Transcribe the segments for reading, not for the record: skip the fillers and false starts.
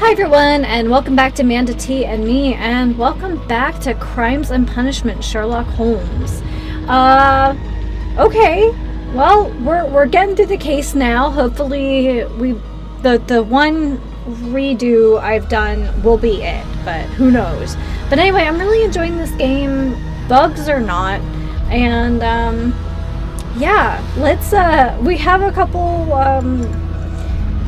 Hi everyone, and welcome back to Manda T and me, and welcome back to Crimes and Punishment, Sherlock Holmes. Okay, well, we're getting through the case now. Hopefully, the one redo I've done will be it, but who knows. But anyway, I'm really enjoying this game, bugs or not, and yeah, let's we have a couple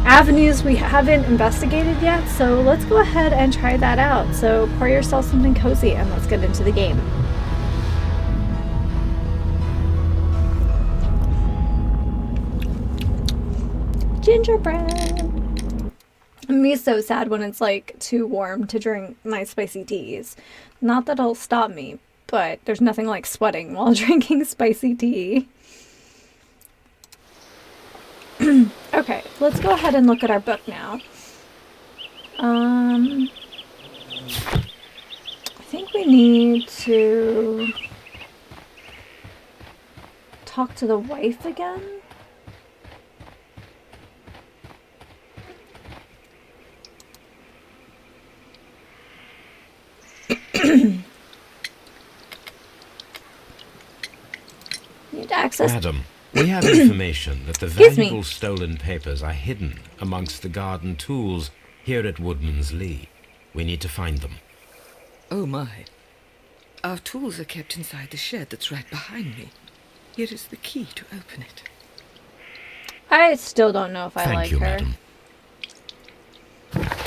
avenues we haven't investigated yet, so let's go ahead and try that out. So pour yourself something cozy and let's get into the game. Gingerbread. Me so sad when it's like too warm to drink my spicy teas. Not that it'll stop me, but there's nothing like sweating while drinking spicy tea. Okay, let's go ahead and look at our book now. I think we need to talk to the wife again. Need access. Madam, we have information that the valuable stolen papers are hidden amongst the garden tools here at Woodman's Lee. We need to find them. Oh my. Our tools are kept inside the shed that's right behind me. Here is the key to open it. I still don't know if I like her. Thank you, madam.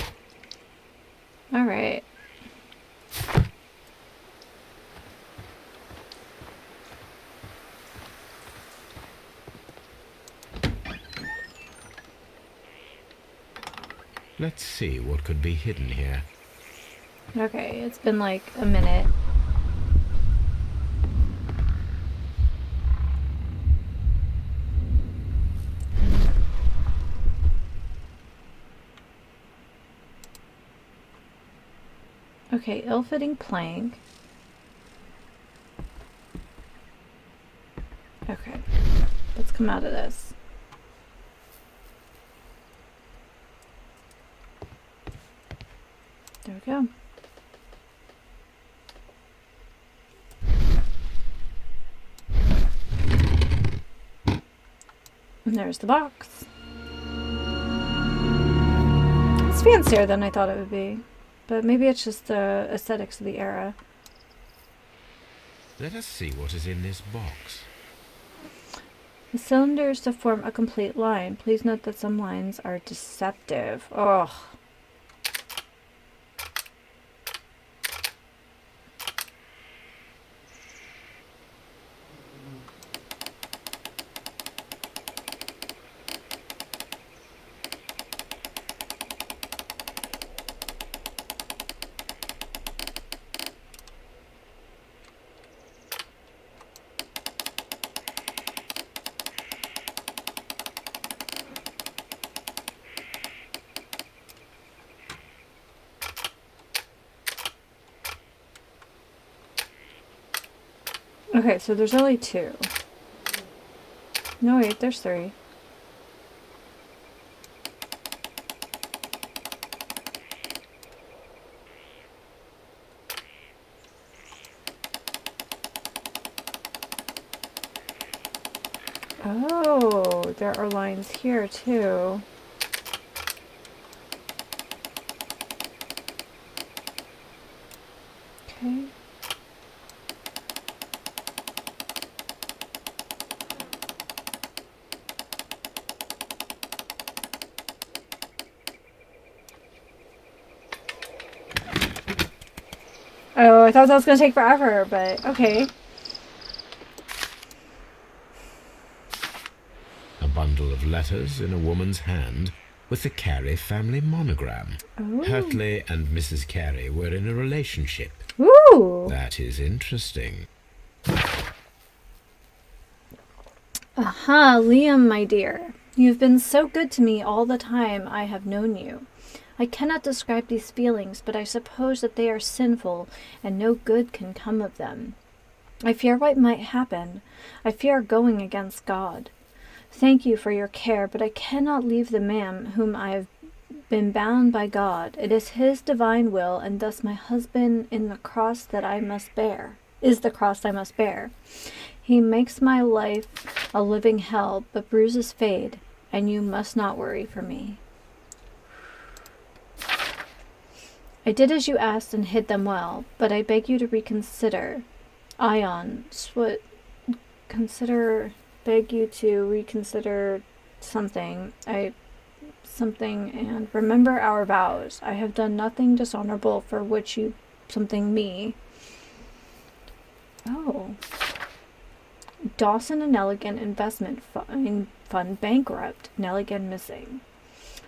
All right. Let's see what could be hidden here. Okay, it's been like a minute. Okay, ill-fitting plank. Okay, let's come out of this. There we go. And there's the box. It's fancier than I thought it would be, but maybe it's just the aesthetics of the era. Let us see what is in this box. The cylinders to form a complete line. Please note that some lines are deceptive. Ugh. Okay, so there's only two. No, wait, there's three. Oh, there are lines here too. Okay. Oh, I thought that was going to take forever, but okay. A bundle of letters in a woman's hand with the Carey family monogram. Oh. Hertley and Mrs. Carey were in a relationship. Ooh. That is interesting. Aha, Liam, my dear. You have been so good to me all the time I have known you. I cannot describe these feelings, but I suppose that they are sinful, and no good can come of them. I fear what might happen. I fear going against God. Thank you for your care, but I cannot leave the man whom I have been bound by God. It is his divine will, and thus my husband is the cross I must bear. He makes my life a living hell, but bruises fade, and you must not worry for me. I did as you asked and hid them well, but I beg you to reconsider. Beg you to reconsider something. And remember our vows. I have done nothing dishonorable for which you something me. Oh. Dawson and Nelligan Investment Fund bankrupt. Nelligan missing.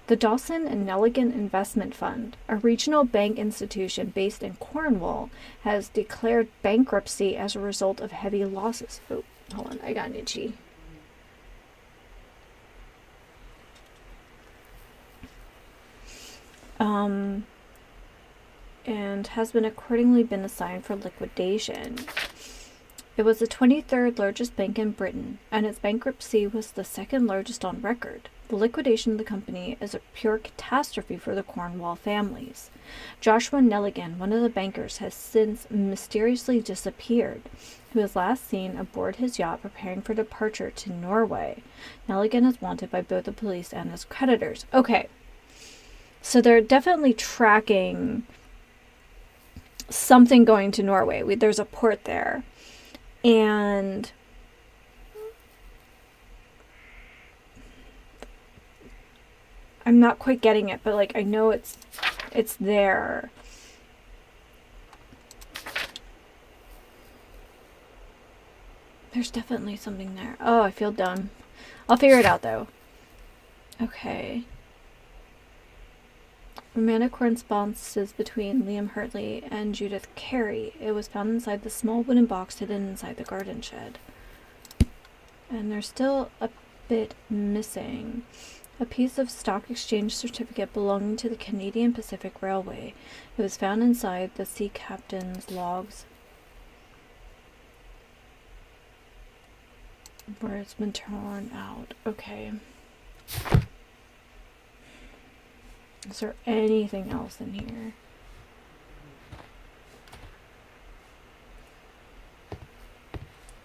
The Dawson and Nelligan Investment Fund, a regional bank institution based in Cornwall, has declared bankruptcy as a result of heavy losses. Oh, hold on, I got an itchy. And has been accordingly been assigned for liquidation. It was the 23rd largest bank in Britain, and its bankruptcy was the second largest on record. The liquidation of the company is a pure catastrophe for the Cornwall families. Joshua Nelligan, one of the bankers, has since mysteriously disappeared. He was last seen aboard his yacht preparing for departure to Norway. Nelligan is wanted by both the police and his creditors. Okay, so they're definitely tracking something going to Norway. There's a port there. And I'm not quite getting it, but like I know it's there. There's definitely something there. Oh, I feel dumb. I'll figure it out though. Okay. Romantic correspondences between Liam Hurtley and Judith Carey. It was found inside the small wooden box hidden inside the garden shed. And there's still a bit missing. A piece of stock exchange certificate belonging to the Canadian Pacific Railway. It was found inside the sea captain's logs, where it's been torn out. Okay. Is there anything else in here?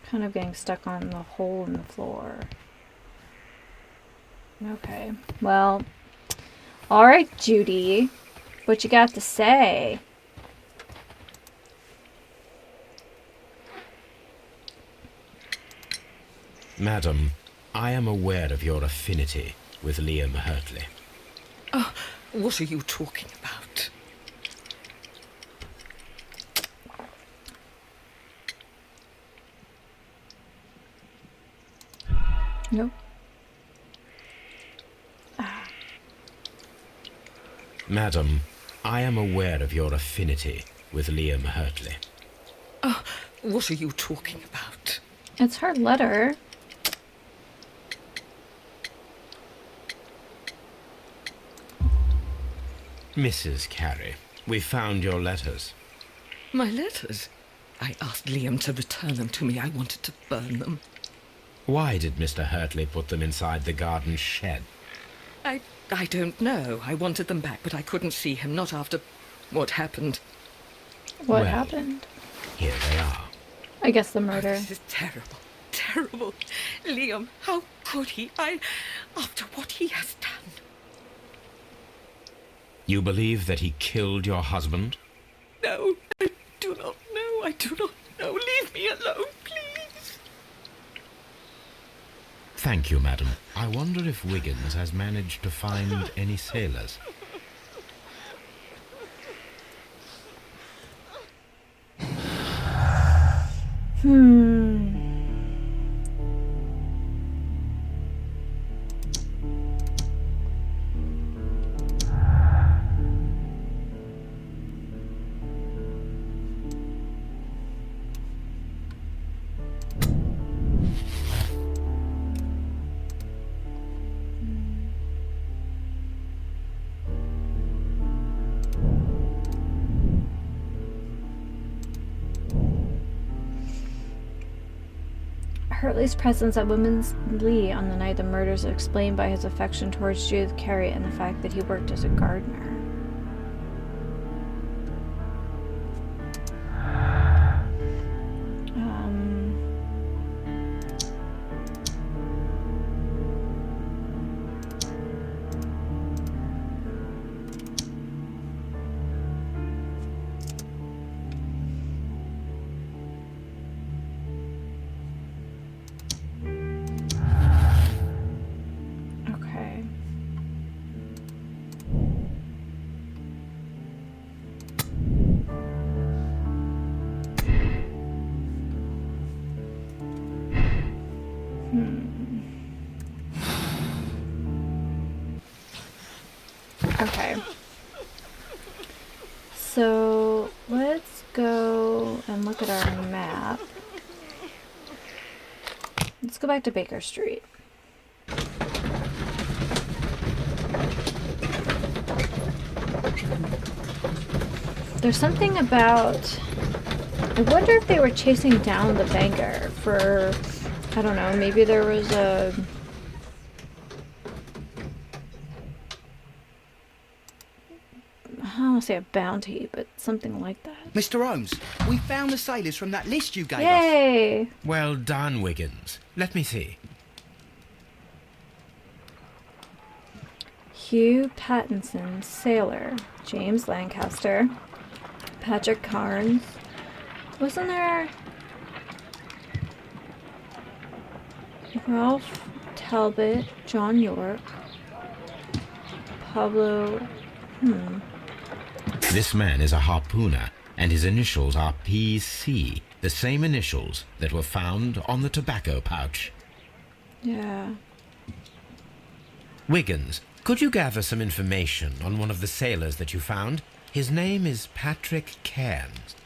Kind of getting stuck on the hole in the floor. Okay. Well, alright, Judy. What you got to say? Madam, I am aware of your affinity with Liam Hurtley. Oh, what are you talking about? Nope. Madam, I am aware of your affinity with Liam Hurtley. Oh, what are you talking about? It's her letter. Mrs. Carey, we found your letters. My letters? I asked Liam to return them to me. I wanted to burn them. Why did Mr. Hurtley put them inside the garden shed? I don't know. I wanted them back, but I couldn't see him, not after what happened. What Well, happened? Here they are. I guess the murder. This is terrible. Terrible. Liam, how could he? After what he has done. You believe that he killed your husband? No, I do not know. I do not know. Leave me alone, please. Thank you, madam. I wonder if Wiggins has managed to find any sailors. Hartley's presence at Women's Lee on the night of the murders is explained by his affection towards Judith Carey and the fact that he worked as a gardener. Okay. So let's go and look at our map. Let's go back to Baker Street. There's something about... I wonder if they were chasing down the banker for... I don't know, maybe there was a... I don't want to say a bounty, but something like that. Mr. Holmes, we found the sailors from that list you gave us. Yay! Well done, Wiggins. Let me see. Hugh Pattinson, sailor. James Lancaster. Patrick Carnes. Wasn't there... Ralph Talbot, John York, Pablo... This man is a harpooner, and his initials are PC, the same initials that were found on the tobacco pouch. Yeah. Wiggins, could you gather some information on one of the sailors that you found? His name is Patrick Cairns.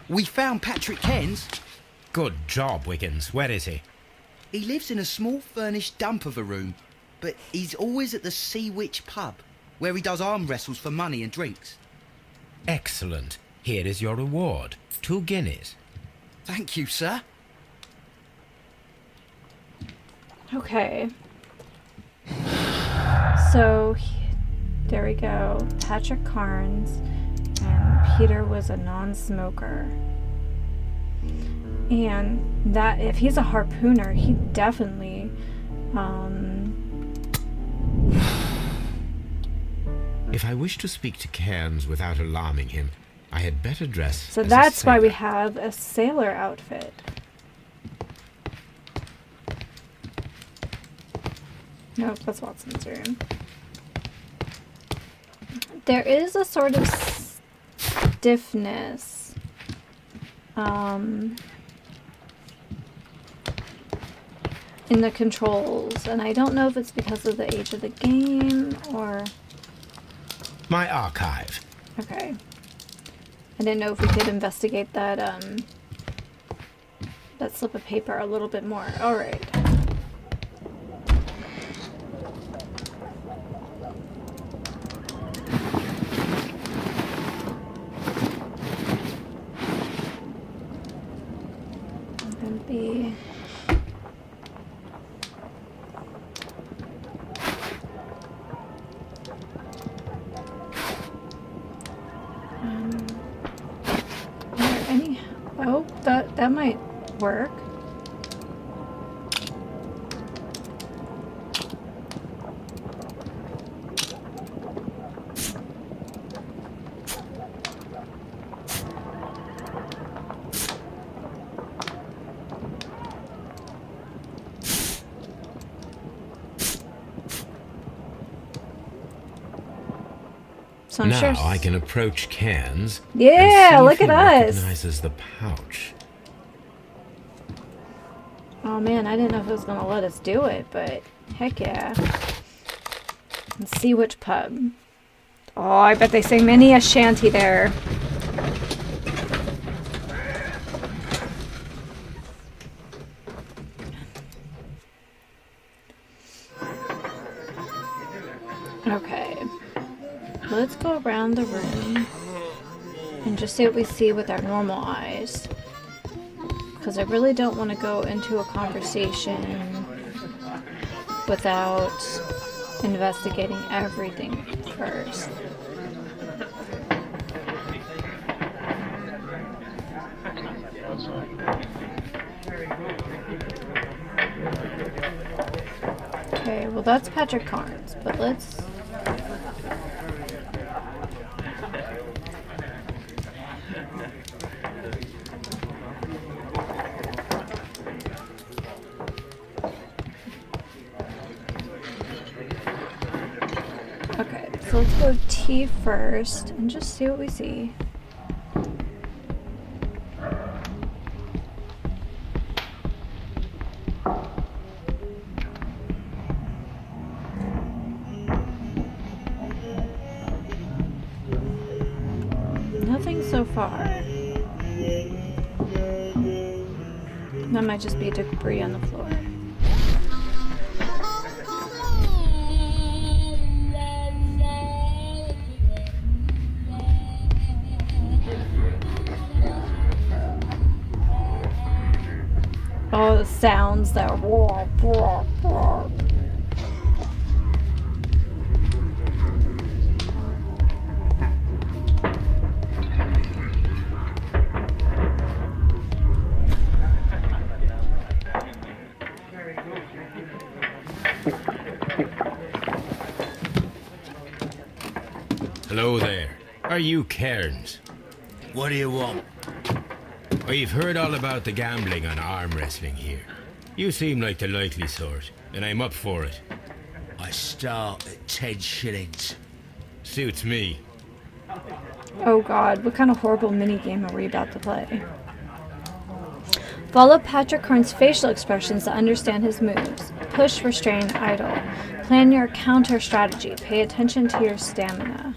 We found Patrick Cairns. Good job, Wiggins. Where is he? He lives in a small furnished dump of a room, but he's always at the Sea Witch pub, where he does arm wrestles for money and drinks. Excellent. Here is your reward. 2 guineas. Thank you, sir. Okay. So, there we go. Patrick Carnes, and Peter was a non-smoker. And that, if he's a harpooner, he definitely, If I wish to speak to Cairns without alarming him, I had better dress so as that's a why we sailor. have a sailor outfit. Nope, that's Watson's room. There is a sort of stiffness. In the controls, and I don't know if it's because of the age of the game or... My archive. Okay. I didn't know if we could investigate that, that slip of paper a little bit more. Alright. Be are there any... Oh, that might work. So I'm now sure... I can approach Cairns. Yeah, and see look if at he us. recognizes the pouch. Oh man, I didn't know if it was gonna let us do it, but heck yeah. Let's see which pub. Oh, I bet they sing many a shanty there. Okay. Let's go around the room and just see what we see with our normal eyes. because I really don't want to go into a conversation without investigating everything first. Okay, well that's Patrick Carnes, but let's... Okay, so let's go T first and just see what we see. Nothing so far. That might just be debris on the floor. Oh, the sounds that roar, roar, roar. Hello there. Are you Cairns? What do you want? I've heard all about the gambling on arm wrestling here. You seem like the likely sort, and I'm up for it. I start at 10 shillings. Suits me. Oh god, what kind of horrible minigame are we about to play? Follow Patrick Carnes' facial expressions to understand his moves. Push, restrain, idle. Plan your counter strategy. Pay attention to your stamina.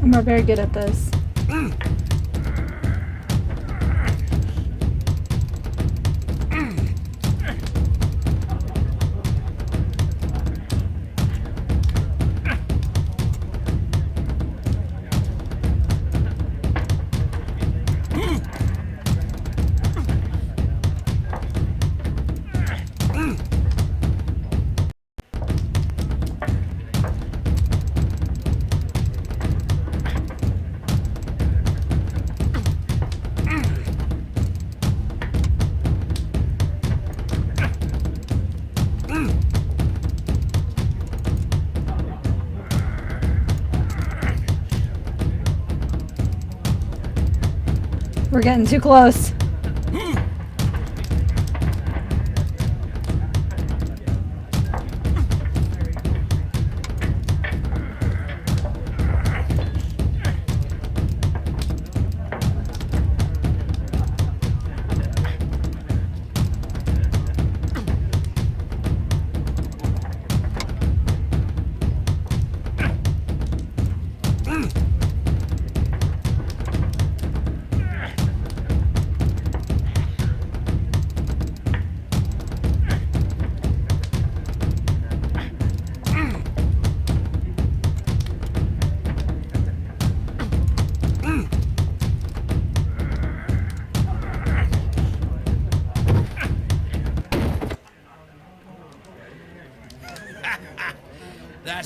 I'm not very good at this. We're getting too close.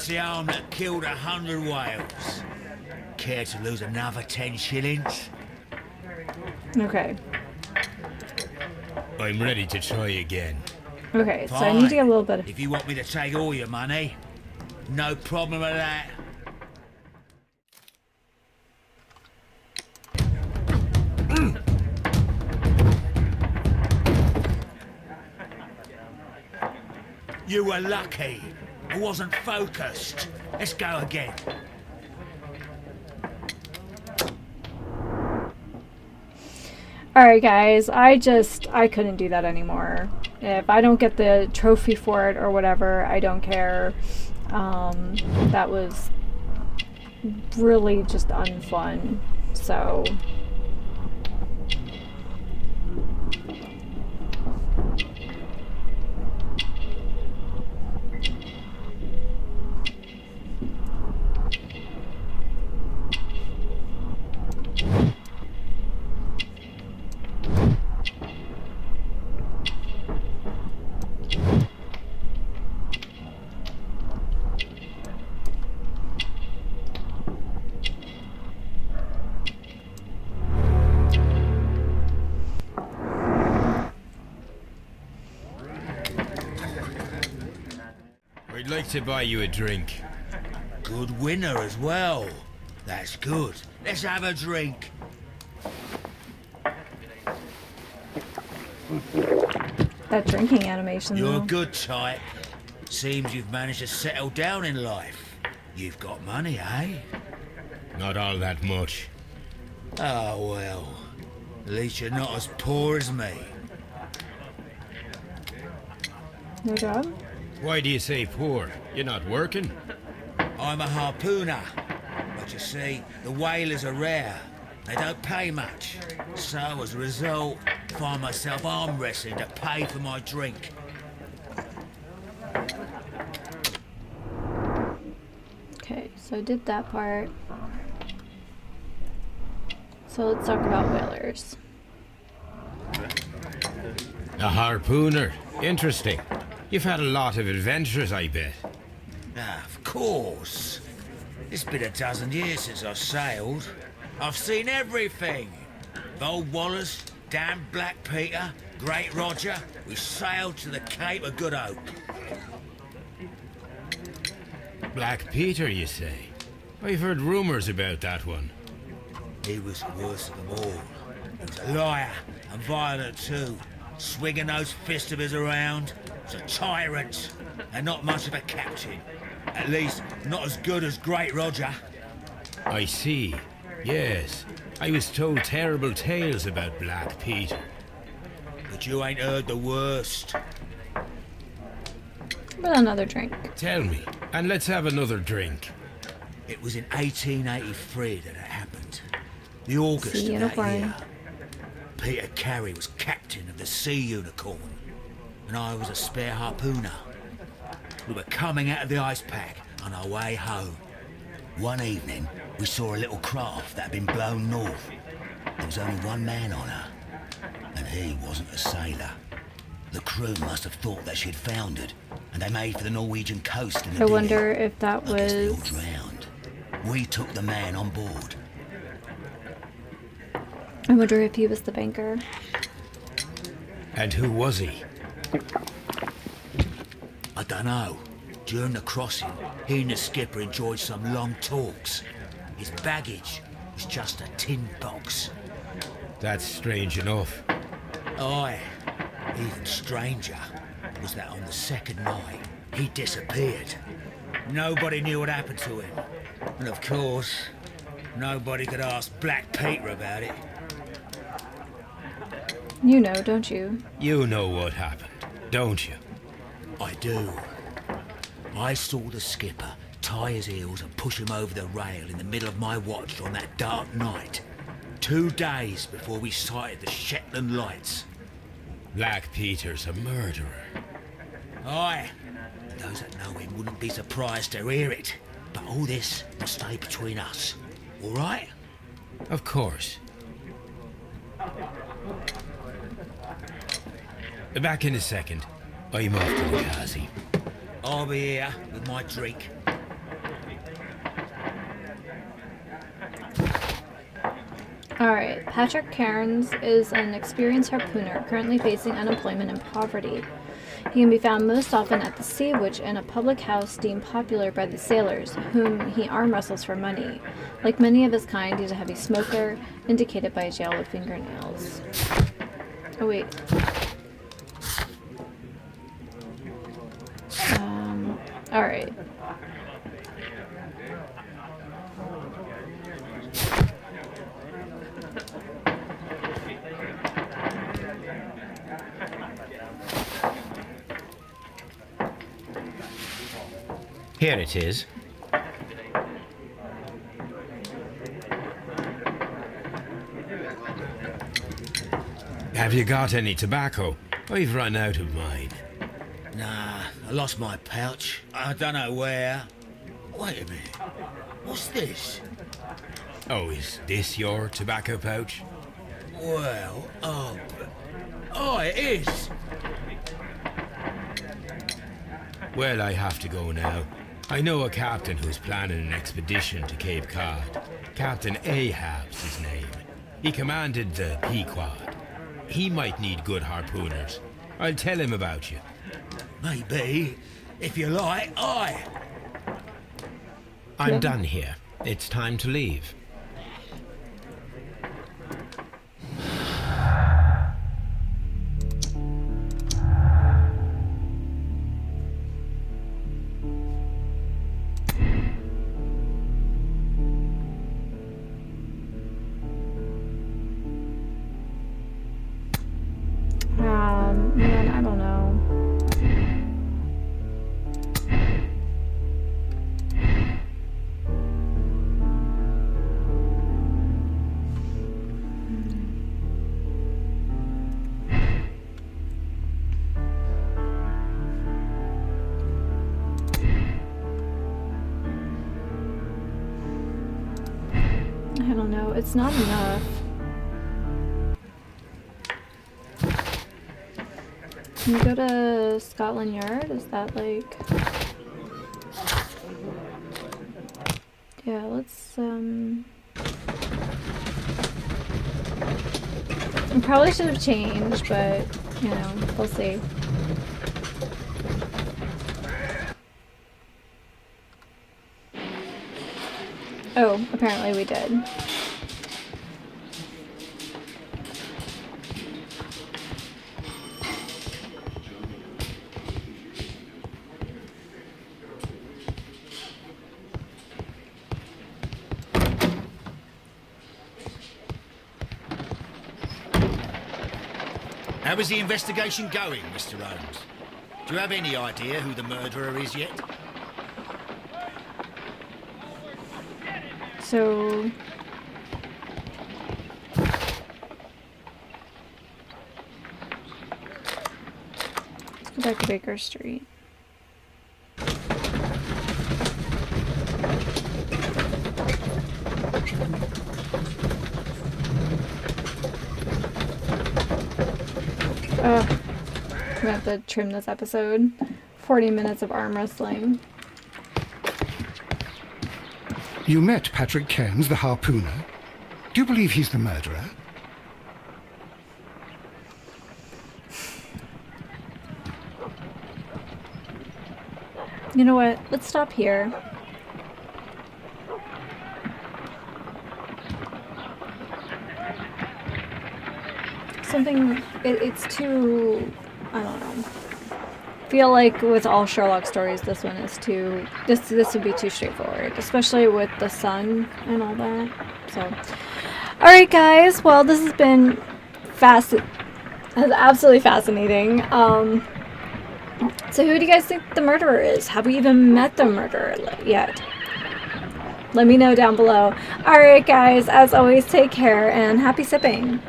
It's the arm that killed 100 whales. Care to lose another 10 shillings? Okay. I'm ready to try again. Okay, so I need to get a little bit of... If you want me to take all your money, no problem with that. You were lucky. I wasn't focused. Let's go again. Alright guys, I couldn't do that anymore. If I don't get the trophy for it or whatever, I don't care. That was really just unfun. So... I'd like to buy you a drink. Good winner as well. That's good. Let's have a drink. That drinking animation, You're though. a good type. Seems you've managed to settle down in life. You've got money, eh? Not all that much. Oh, well. At least you're not as poor as me. No job? Why do you say poor? You're not working? I'm a harpooner. But you see, the whalers are rare. They don't pay much. So, as a result, find myself arm wrestling to pay for my drink. Okay, so I did that part. So let's talk about whalers. A harpooner. Interesting. You've had a lot of adventures, I bet. Ah, of course. It's been a dozen years since I sailed. I've seen everything. Old Wallace, damn Black Peter, Great Roger. We sailed to the Cape of Good Hope. Black Peter, you say? I've heard rumors about that one. He was the worst of them all. He was a liar and violent too. Swinging those fists of his around. He was a tyrant and not much of a captain. At least, not as good as Great Roger. I see. Yes. I was told terrible tales about Black Peter. But you ain't heard the worst. But another drink. Tell me, and let's have another drink. It was in 1883 that it happened. The August Sea of that Unicorn. year. Peter Carey was captain of the Sea Unicorn, and I was a spare harpooner. We were coming out of the ice pack on our way home. One evening, we saw a little craft that had been blown north. There was only one man on her, and he wasn't a sailor. The crew must have thought that she'd foundered, and they made for the Norwegian coast in the I dinghy. wonder if that I guess they all was... drowned. We took the man on board. I wonder if he was the banker. And who was he? I dunno. During the crossing, he and the skipper enjoyed some long talks. His baggage was just a tin box. That's strange enough. Aye. Even stranger was that on the second night, he disappeared. Nobody knew what happened to him. And of course, nobody could ask Black Peter about it. You know, don't you? You know what happened, don't you? I do. I saw the skipper tie his heels and push him over the rail in the middle of my watch on that dark night. 2 days before we sighted the Shetland lights. Black Peter's a murderer. Aye. Those that know him wouldn't be surprised to hear it. But all this must stay between us. All right? Of course. Back in a second. I'm off to the Kazi. I'll be here with my drink. Alright, Patrick Cairns is an experienced harpooner currently facing unemployment and poverty. He can be found most often at the Sea Witch in a public house deemed popular by the sailors, whom he arm wrestles for money. Like many of his kind, he's a heavy smoker, indicated by a jail with fingernails. Oh wait. Alright. Here it is. Have you got any tobacco? I've run out of mine. Nah, I lost my pouch. I don't know where. Wait a minute. What's this? Oh, is this your tobacco pouch? Well, oh, it is. Well, I have to go now. I know a captain who's planning an expedition to Cape Cod. Captain Ahab's his name. He commanded the Pequod. He might need good harpooners. I'll tell him about you. Maybe. If you like, aye. I'm done here. It's time to leave. Man, I don't know. I don't know. It's not enough. Can we go to Scotland Yard? Is that like... Yeah, let's, I probably should have changed, but, you know, we'll see. Oh, apparently we did. How is the investigation going, Mr. Holmes? Do you have any idea who the murderer is yet? So... let's go back to Baker Street. I'm gonna have to trim this episode. 40 minutes of arm wrestling. You met Patrick Cairns, the harpooner. Do you believe he's the murderer? You know what? Let's stop here. Something, it's too, I don't know. I feel like with all Sherlock stories, this one is too, this would be too straightforward, especially with the sun and all that. So, alright guys, well this has been absolutely fascinating. So who do you guys think the murderer is? Have we even met the murderer yet? Let me know down below. Alright guys, as always, take care and happy sipping.